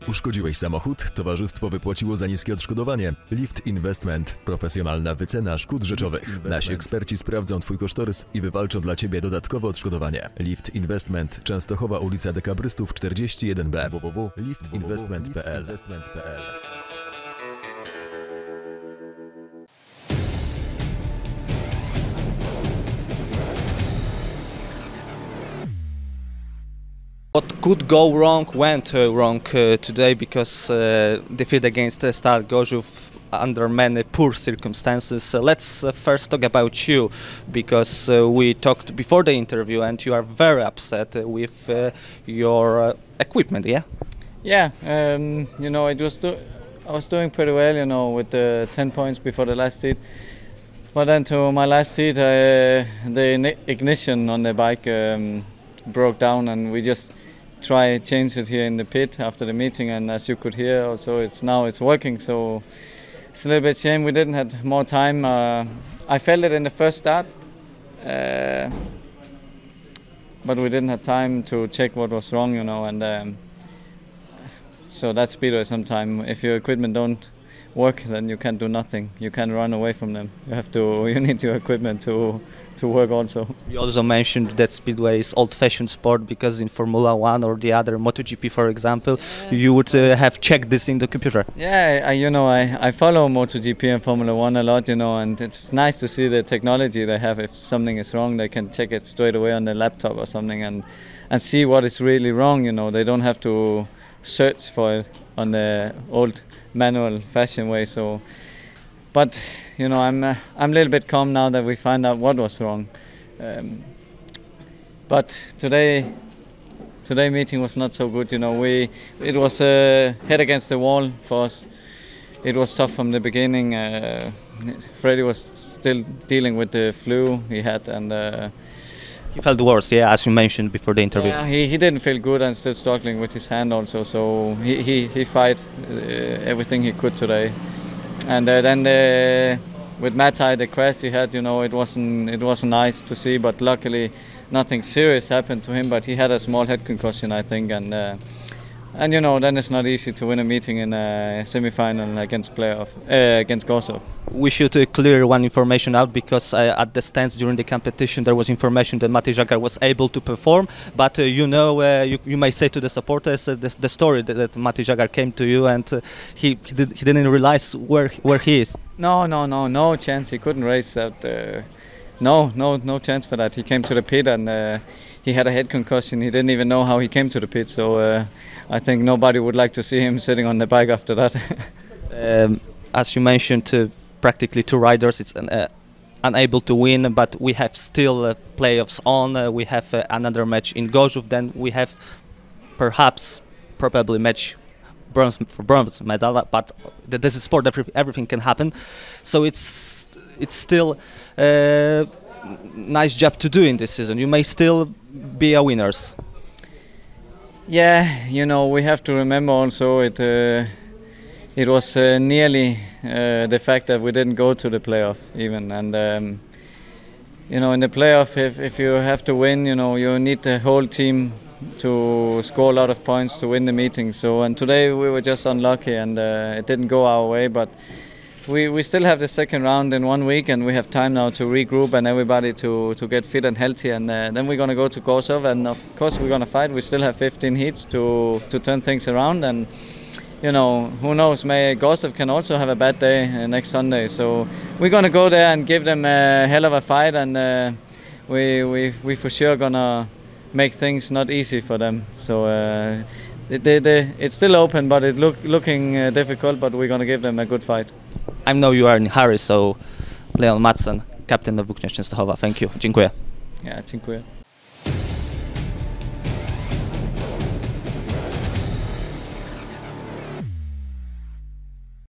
Uszkodziłeś samochód? Towarzystwo wypłaciło za niskie odszkodowanie. Lift Investment. Profesjonalna wycena szkód rzeczowych. Nasi eksperci sprawdzą Twój kosztorys i wywalczą dla Ciebie dodatkowe odszkodowanie. Lift Investment. Częstochowa, ulica Dekabrystów 41B. www.liftinvestment.pl. What could go wrong went wrong today because defeat against Stali Gorzów under many poor circumstances. Let's first talk about you, because we talked before the interview and you are very upset with your equipment, yeah? Yeah, you know, I was doing pretty well, you know, with the 10 points before the last heat. But then to my last heat, the ignition on the bike broke down, and we just change it here in the pit after the meeting, and as you could hear also it's working, so it's a little bit shame we didn't have more time. I felt it in the first start, but we didn't have time to check what was wrong, you know, and so that's speedway sometimes. If your equipment don't work, then you can't do nothing. You can't run away from them. You need your equipment to work also. You also mentioned that speedway is old-fashioned sport, because in Formula 1 or the other MotoGP, for example, you would have checked this in the computer. Yeah, you know, I follow MotoGP and Formula 1 a lot, you know, and it's nice to see the technology they have. If something is wrong, they can check it straight away on the laptop or something and see what is really wrong, you know. They don't have to search for it on the old manual fashion way. So, but you know, I'm a little bit calm now that we find out what was wrong. But today meeting was not so good. You know, it was head against the wall for us. It was tough from the beginning. Freddie was still dealing with the flu he had, and he felt worse, yeah, as you mentioned before the interview. Yeah, he didn't feel good and still struggling with his hand also. So he fight everything he could today. And then with Matai, the crash he had, you know, it wasn't nice to see. But luckily, nothing serious happened to him. But he had a small head concussion, I think, and you know, then it's not easy to win a meeting in a semi-final against Gorzów. We should clear one information out, because at the stands during the competition there was information that Matej Žagar was able to perform, but you know, you may say to the supporters the story that Matej Žagar came to you and he didn't realize where he is. No chance. He couldn't race that. No chance for that. He came to the pit and he had a head concussion. He didn't even know how he came to the pit, so I think nobody would like to see him sitting on the bike after that. As you mentioned, practically two riders, it's unable to win, but we have still playoffs on. We have another match in Gorzów, then we have probably match bronze medal, but this is sport, everything can happen, so it's still nice job to do in this season. You may still be a winners. Yeah, you know, we have to remember also it was nearly the fact that we didn't go to the playoff even, and you know, in the playoff, if you have to win, you know, you need the whole team to score a lot of points to win the meeting. So, and today we were just unlucky, and it didn't go our way, but we still have the second round in 1 week, and we have time now to regroup and everybody to get fit and healthy, and then we're going to go to Gorzów, and of course we're going to fight. We still have 15 heats to turn things around, and you know, who knows, may Gorzów can also have a bad day next Sunday. So we're going to go there and give them a hell of a fight, and we for sure going to make things not easy for them. So it's still open, but it's looking difficult, but we're going to give them a good fight. I know you are in a hurry, so Madsen, captain of Włókniarza Częstochowa, thank you. Dziękuję. Yeah, dziękuję.